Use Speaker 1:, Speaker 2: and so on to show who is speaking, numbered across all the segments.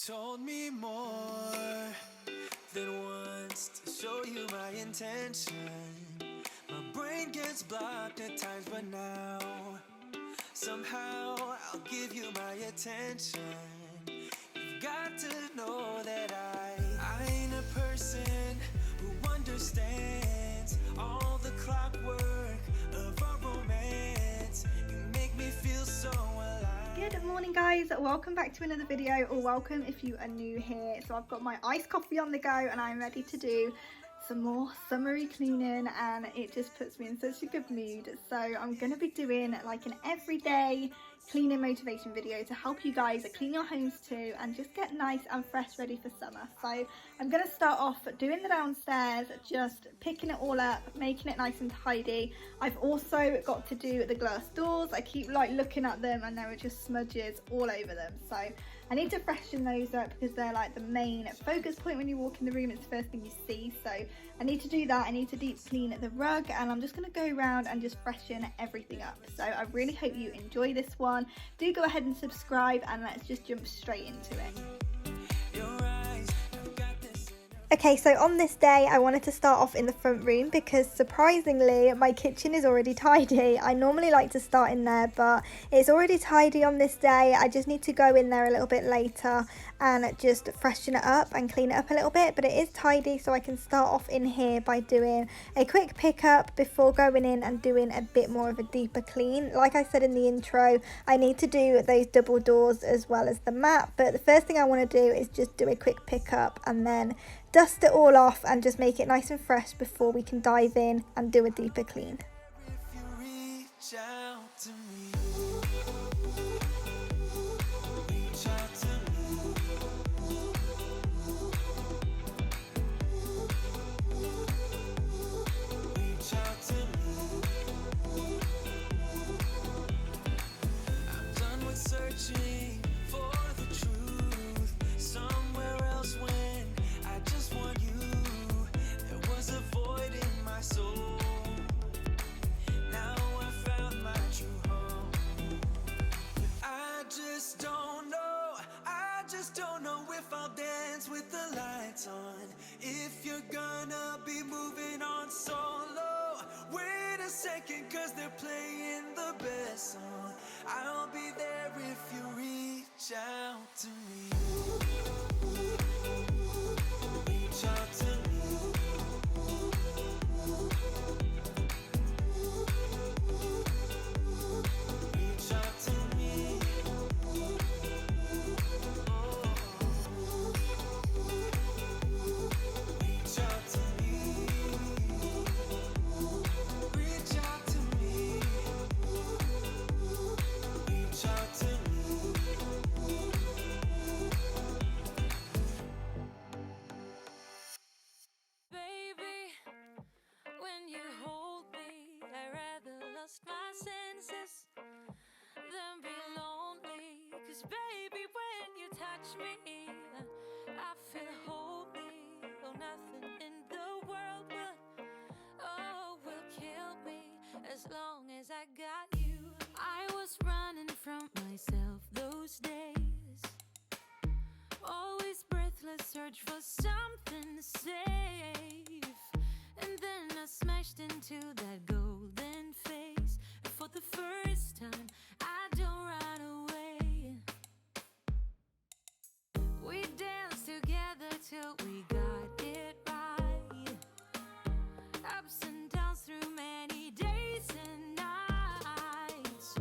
Speaker 1: told me more than once to show you my intention. My brain gets blocked at times, but now somehow I'll give you my attention. You've got to know that I ain't a person who understands all the clockwork of our romance. You make me feel so alive.
Speaker 2: Good morning guys, welcome back to another video, or welcome if you are new here. So I've got my iced coffee on the go and I'm ready to do some more summery cleaning, and it just puts me in such a good mood. So I'm going to be doing like an everyday cleaning motivation video to help you guys clean your homes too and just get nice and fresh ready for summer. So I'm going to start off doing the downstairs, just picking it all up, making it nice and tidy. I've also got to do the glass doors. I keep like looking at them and there are just smudges all over them, so I need to freshen those up because they're like the main focus point when you walk in the room. It's the first thing you see, so I need to do that. I need to deep clean the rug, and I'm just going to go around and just freshen everything up. So I really hope you enjoy this one. Do go ahead and subscribe, and let's just jump straight into it. Okay, so on this day I wanted to start off in the front room because surprisingly my kitchen is already tidy. I normally like to start in there, but it's already tidy on this day. I just need to go in there a little bit later and just freshen it up and clean it up a little bit, but it is tidy, so I can start off in here by doing a quick pickup before going in and doing a bit more of a deeper clean. Like I said in the intro, I need to do those double doors as well as the mat, but the first thing I want to do is just do a quick pickup and then dust it all off and just make it nice and fresh before we can dive in and do a deeper clean.
Speaker 1: Searching for the truth somewhere else when I just want you. There was a void in my soul. Now I found my true home. I just don't know if I'll dance with the lights on. If you're gonna be moving on solo, wait a second, cause they're playing the best song. I'll be there if you reach out to me. Reach out to me. Reach out to me. Reach out to me. Reach out to me. Reach out to me.
Speaker 3: Baby, when you hold me, I rather lost my senses than be lonely. 'Cause baby, when you touch me, I feel holy. Oh, nothing in the world will kill me as long as I got you. I was running from myself those days, always breathless, search for something safe, and then I smashed into that golden face. And for the first time, I don't run away. We danced together till we got it right, ups and downs through many days and nights.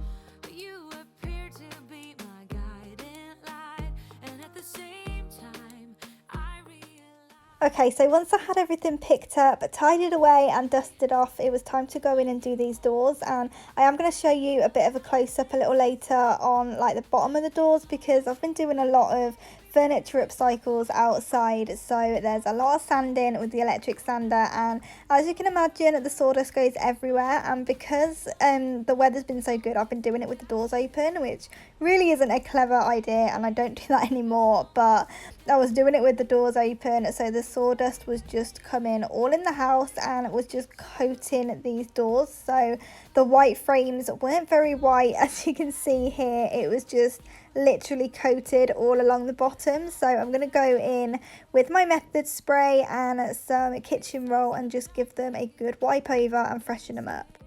Speaker 3: You appeared to be my guiding light, and at the same time I realized.
Speaker 2: Okay, so once I had everything picked up, tidied away and dusted off, it was time to go in and do these doors. And I am going to show you a bit of a close-up a little later on like the bottom of the doors, because I've been doing a lot of furniture upcycles outside, so there's a lot of sanding with the electric sander, and as you can imagine the sawdust goes everywhere. And because the weather's been so good, I've been doing it with the doors open, which really isn't a clever idea, and I don't do that anymore, but I was doing it with the doors open, so the sawdust was just coming all in the house and it was just coating these doors. So the white frames weren't very white, as you can see here. It was just literally coated all along the bottom. So I'm going to go in with my method spray and some kitchen roll and just give them a good wipe over and freshen them up.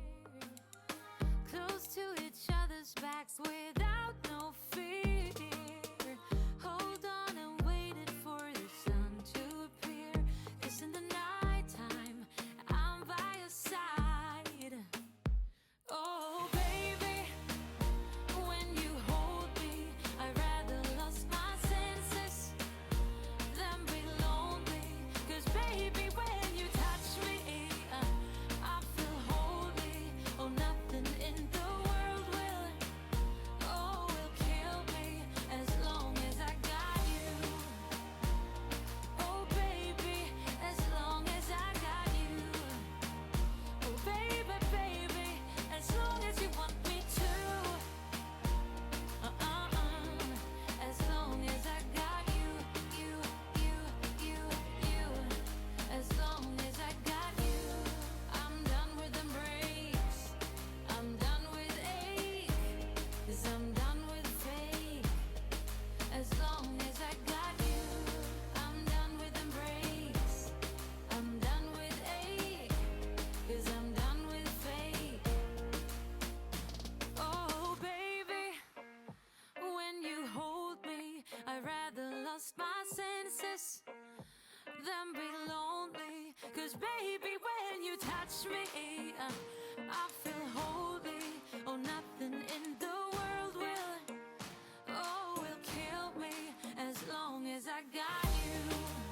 Speaker 3: Close to each other's backs without no fear. Hold on and waited for the sun to appear. 'Cause in the nighttime, I'm by your side. Oh, baby, when you hold me, I'd rather lost my senses than be lonely. 'Cause baby, when you touch me, I feel holy. Oh, nothing in the world will kill me as long as I got you. Oh, baby, as long as I got you. Oh, baby, baby, as long as you want me to. As long as I got you, you. As long as I got you. I'm done with embrace. I'm done with ache. 'Cause I'm done with fake. As long as I got you. I'm done with embrace. I'm done with ache. 'Cause I'm done with fake. Oh, baby, when you hold me, I'd rather lost my senses than be lonely. 'Cause baby, when you touch me, I feel holy. Oh, nothing in the world will kill me as long as I got you.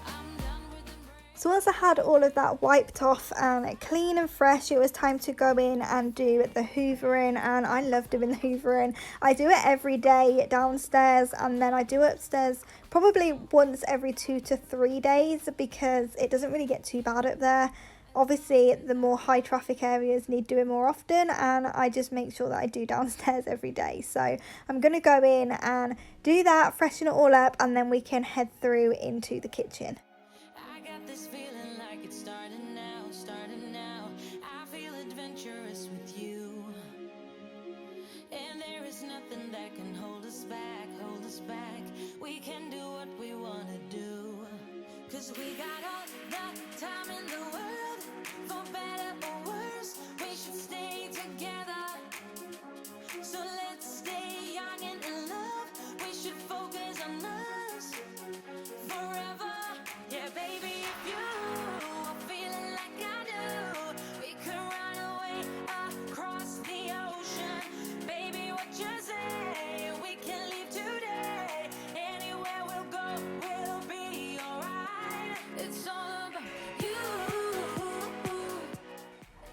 Speaker 3: I'm done with embrace.
Speaker 2: So once I had all of that wiped off and clean and fresh, it was time to go in and do the hoovering, and I love doing the hoovering. I do it every day downstairs, and then I do it upstairs probably once every 2 to 3 days because it doesn't really get too bad up there. Obviously, the more high traffic areas need doing more often, and I just make sure that I do downstairs every day. So I'm going to go in and do that, freshen it all up, and then we can head through into the kitchen.
Speaker 3: I got this feeling like it's starting now, starting now. I feel adventurous with you. And there is nothing that can hold us back, hold us back. We can do what we wanna do. 'Cause we got all the time in the world, for better or worse. We should stay together. So let's stay young and in love. We should focus on us forever. Yeah, baby, if you are feeling like I do, we could run away across the ocean. Baby, what you say? We can leave today. Anywhere we'll go, we'll be alright. It's all about you.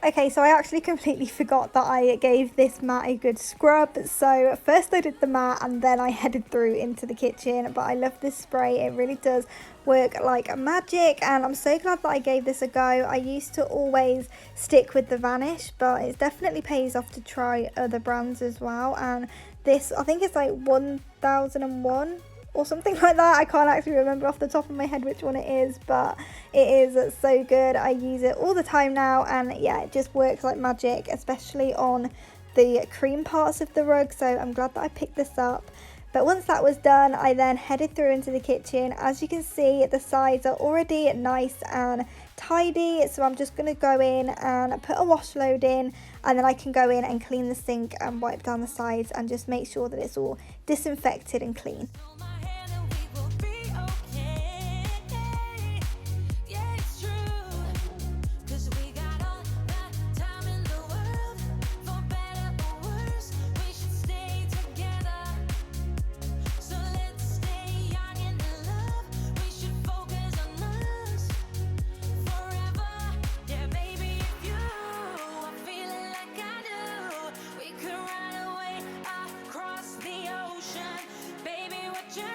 Speaker 2: Okay, so I actually completely forgot that I gave this mat a good scrub. So first I did the mat and then I headed through into the kitchen. But I love this spray. It really does work like magic, and I'm so glad that I gave this a go. I used to always stick with the Vanish, but it definitely pays off to try other brands as well. And this, I think it's like 1001 or something like that. I can't actually remember off the top of my head which one it is, but it is so good. I use it all the time now, and yeah, it just works like magic, especially on the cream parts of the rug. So I'm glad that I picked this up. But once that was done, I then headed through into the kitchen. As you can see, the sides are already nice and tidy, so I'm just going to go in and put a wash load in, and then I can go in and clean the sink and wipe down the sides and just make sure that it's all disinfected and clean.
Speaker 3: Hold my hand and we will be okay. Yeah, it's true. 'Cause we got all the time in the world, for better or worse. We should stay together. So let's stay young and in love. We should focus on us forever. Yeah, baby, if you are feeling like I do, we could run away across the ocean. Baby, what you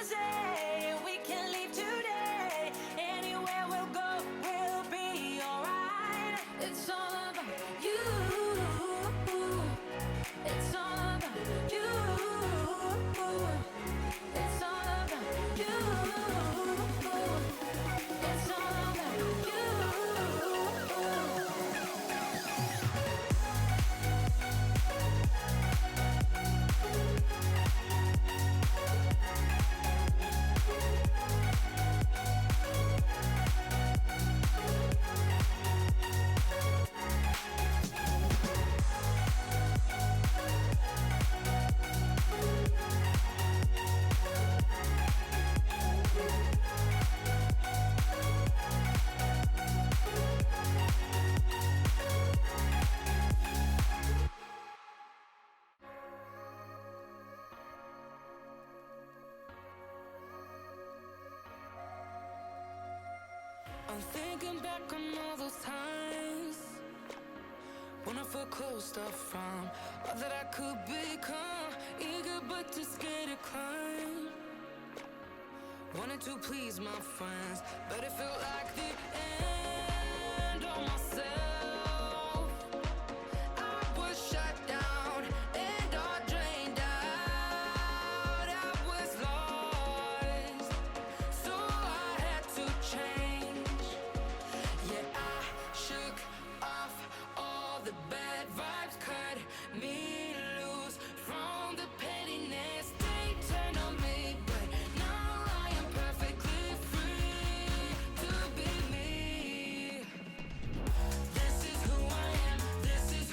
Speaker 3: Looking back on all those times when I felt closed off from all that I could become, eager but too scared to climb. Wanted to please my friends, but it felt like the end of myself. I was shut down and all drained out. I was lost, so I had to change. Yeah, I shook off all the bad vibes, cut me loose from the pettiness they turned on me. But now I am perfectly free to be me. This is who I am. This is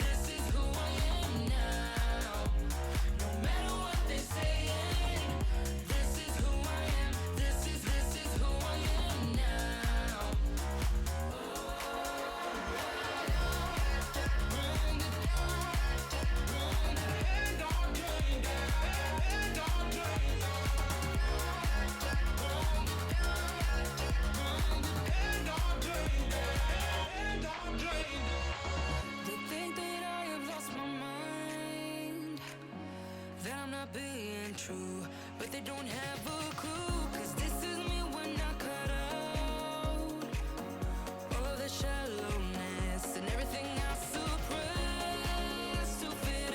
Speaker 3: who I am now. No matter what they say, this is who I am. This is who I am now. They think that I have lost my mind, that I'm not being true, but they don't have a clue. 'Cause this is me when I cut out all the shallowness and everything I suppressed to fit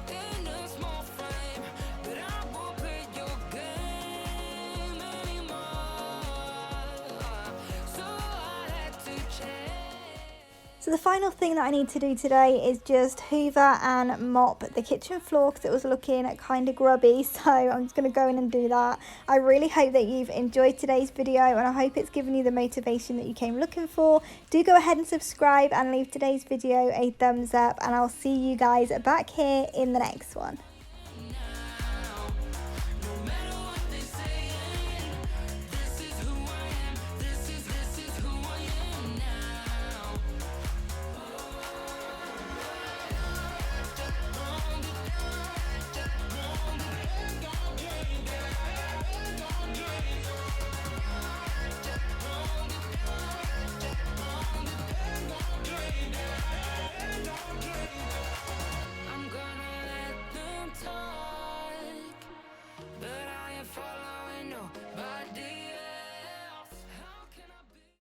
Speaker 3: in a small frame. But I won't play your game anymore, so I had to change.
Speaker 2: So the final thing that I need to do today is just hoover and mop the kitchen floor because it was looking kind of grubby. So I'm just going to go in and do that. I really hope that you've enjoyed today's video and I hope it's given you the motivation that you came looking for. Do go ahead and subscribe and leave today's video a thumbs up, and I'll see you guys back here in the next one.